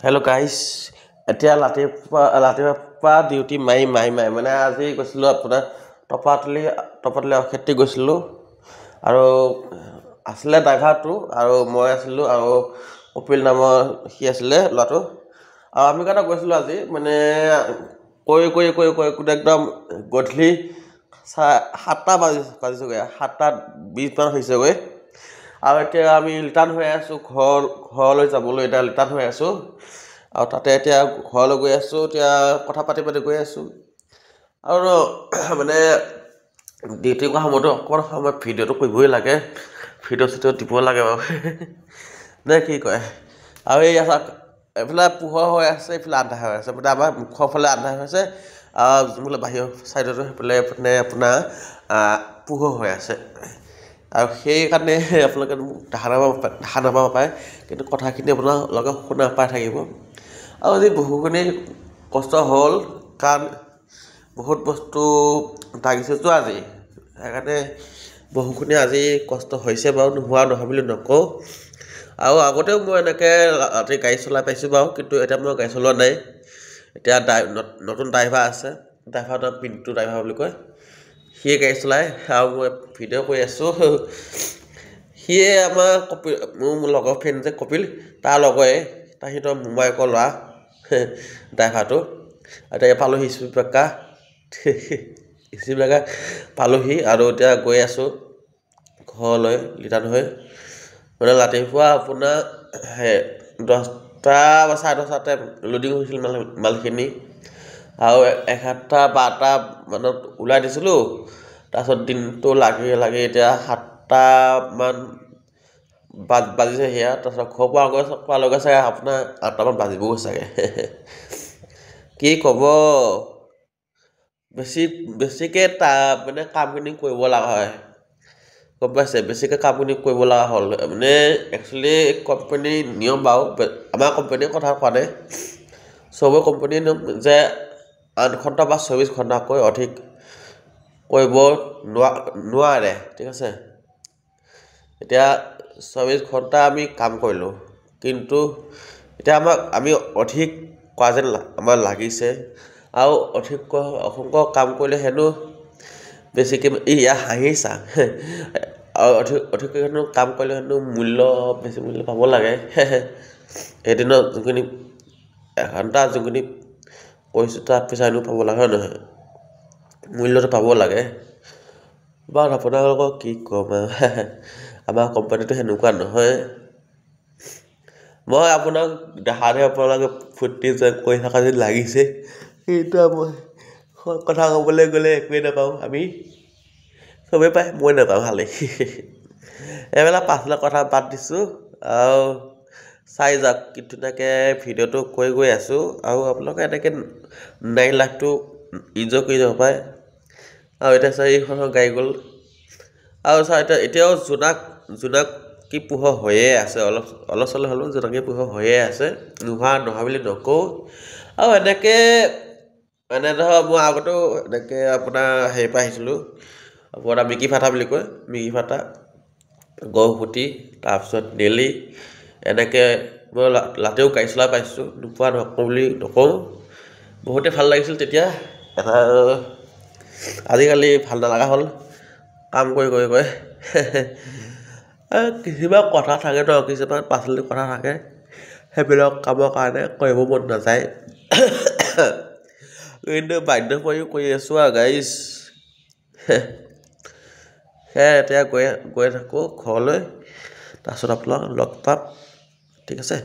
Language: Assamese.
হেল্ল' গাইছ এতিয়া ৰাতিপুৱা ডিউটি মাৰি মানে আজি গৈছিলোঁ আপোনাৰ টপাতলি খেতি গৈছিলোঁ আৰু আছিলে ড্ৰাইভাৰটো আৰু মই আছিলোঁ আৰু কপিল নামৰ সি আছিলে ল'ৰাটো আৰু আমি কাৰণে গৈছিলোঁ আজি মানে কৈ একদম গধূলি 7টা বাজিছেগৈ 7:20 হৈছেগৈ আৰু এতিয়া আমি ৰিটাৰ্ণ হৈ আছোঁ ঘৰলৈ যাবলৈ এতিয়া ৰিটাৰ্ণ হৈ আছোঁ আৰু তাতে এতিয়া ঘৰলৈ গৈ আছোঁ এতিয়া কথা পাতি গৈ আছোঁ আৰু মানে ডিউটি কৰা সময়তো অকণমান সময় ভিডিঅ'টো কৰিবই লাগে ভিডিঅ' দিব লাগে বাৰু নে কি কয় আৰু এই এইফালে পোহৰ হৈ আছে এইফালে আন্ধাৰ হৈ আছে মানে আমাৰ মুখৰ ফালে আন্ধাৰ হৈ আছে যোনফালে বাহিৰৰ ছাইডতো সেইফালে মানে আপোনাৰ পোহৰ হৈ আছে আৰু সেইকাৰণে আপোনালোকে দেখা নাপাব পাৰে কিন্তু কথাখিনি আপোনাৰ লগত শুনা পাই থাকিব আৰু আজি বহুখিনি কষ্ট হ'ল কাৰণ বহুত বস্তু দাগিছেতো আজি সেইকাৰণে বহুখিনি আজি কষ্ট হৈছে বাৰু নোহোৱা নহয় বুলি নকওঁ আৰু আগতেও মই এনেকৈ ৰাতি গাড়ী চলাই পাইছোঁ বাৰু কিন্তু এতিয়া মই গাড়ী চলোৱা নাই এতিয়া নতুন ড্ৰাইভাৰ আছে ড্ৰাইভাৰৰ নাম পিণ্টু ড্ৰাইভাৰ বুলি কয় সিয়ে গাড়ী চলায় আৰু মই ভিডিঅ' কৰি আছোঁ সিয়ে আমাৰ মোৰ লগৰ ফ্ৰেণ্ড যে কপিল তাৰ লগৰে সিহঁতৰ মোমায়েকৰ ল'ৰা ড্ৰাইভাৰটো এতিয়া পালোহি স্পীড পালোহি আৰু এতিয়া গৈ আছোঁ ঘৰলৈ ৰিটাৰ্ণ হৈ মানে ৰাতিপুৱা আপোনাৰ 10টা বা 10:30টাতে লোডিং হৈছিল মালখিনি আৰু 11টা-12টা মানত ওলাই দিছিলোঁ তাৰপিছত দিনটো লাগি এতিয়া 7টামান বাজিছে সেয়া তাৰপিছত ঘৰ পোৱালৈকে চাগে আপোনাৰ 8টামান বাজিবও চাগে কি ক'ব বেছিকৈ মানে কামখিনি কৰিব লগা হয় গম পাইছে বেছিকৈ কামখিনি কৰিব লগা হ'ল মানে একচুৱেলি কোম্পানীৰ নিয়ম বাৰু আমাৰ কোম্পানীৰ কথা কোৱা নাই চবৰে কোম্পানীৰ নিয়ম যে 8 ঘণ্টা বা 24 ঘণ্টাকৈ অধিক কৰিব নোৱাৰে ঠিক আছে এতিয়া 24 ঘণ্টা আমি কাম কৰিলোঁ কিন্তু এতিয়া আমি অধিক কৰা যেন আমাৰ লাগিছে আৰু অসংখ্য কাম কৰিলে হেনো বেছিকৈ ইয়াৰ হাঁহিছা আৰু অধিককৈ হেনো কাম কৰিলে হেনো বেছি মূল্য পাব লাগে এদিনত যোনখিনি এঘণ্টা যোনখিনি কৰিছোঁ তাৰ পিছত হেনো পাব লাগে হয় নহয় মূল্যটো পাব লাগে বাৰু আপোনালোকক কি ক'ম আমাৰ কোম্পানীটো সেনেকুৱা নহয় মই আপোনাক দেখাতহে আপোনালোকে ফূৰ্তি কৰি থকা যেন লাগিছে কিন্তু মই কথা ক'বলৈ গ'লে একোৱেই নাপাওঁ আমি চবেই পায় মই নাপাওঁ ভালেই এইবিলাক পাছলৈ কথা বাদ দিছোঁ আৰু চাই যাওক কি ধুনীয়াকৈ ভিডিঅ'টো কৰি গৈ আছোঁ আৰু আপোনালোকে এনেকৈ নাইট লাইফটো ইনজয় কৰি যাব পাৰে আৰু এতিয়া চাৰিখনৰ গাড়ী গ'ল আৰু এতিয়াও জোনাক কি পোহৰ হৈয়ে আছে অলপ চলপ হ'লেও জোনাকী পোহৰ হৈয়ে আছে নোহোৱা নহয় বুলি নকওঁ আৰু এনে ধৰক মই আগতেও এনেকৈ আপোনাৰ হেৰিৰ পৰা আহিছিলোঁ আপোনাৰ মিকি ফাটা বুলি কয় মিকি ফাটা গড়সুটি তাৰপিছত নেলি এনেকৈ মই ৰাতিও গাড়ী চলাই পাইছোঁ নোপোৱা নকওঁ বুলি নকওঁ বহুতে ভাল লাগিছিল তেতিয়া আজিকালি ভাল নলগা হ'ল কাম কৰি কিছুমান কথা থাকে ন কিছুমান পাচলি কথা থাকে সেইবিলাক কামৰ কাৰণে কৰিব মন নাযায় কিন্তু বাধ্য কৰি আছোঁ আৰু গাইজ সেয়া এতিয়া গৈ থাকোঁ ঘৰলৈ তাৰপিছত আপোনাক লগ পাম ঠিক আছে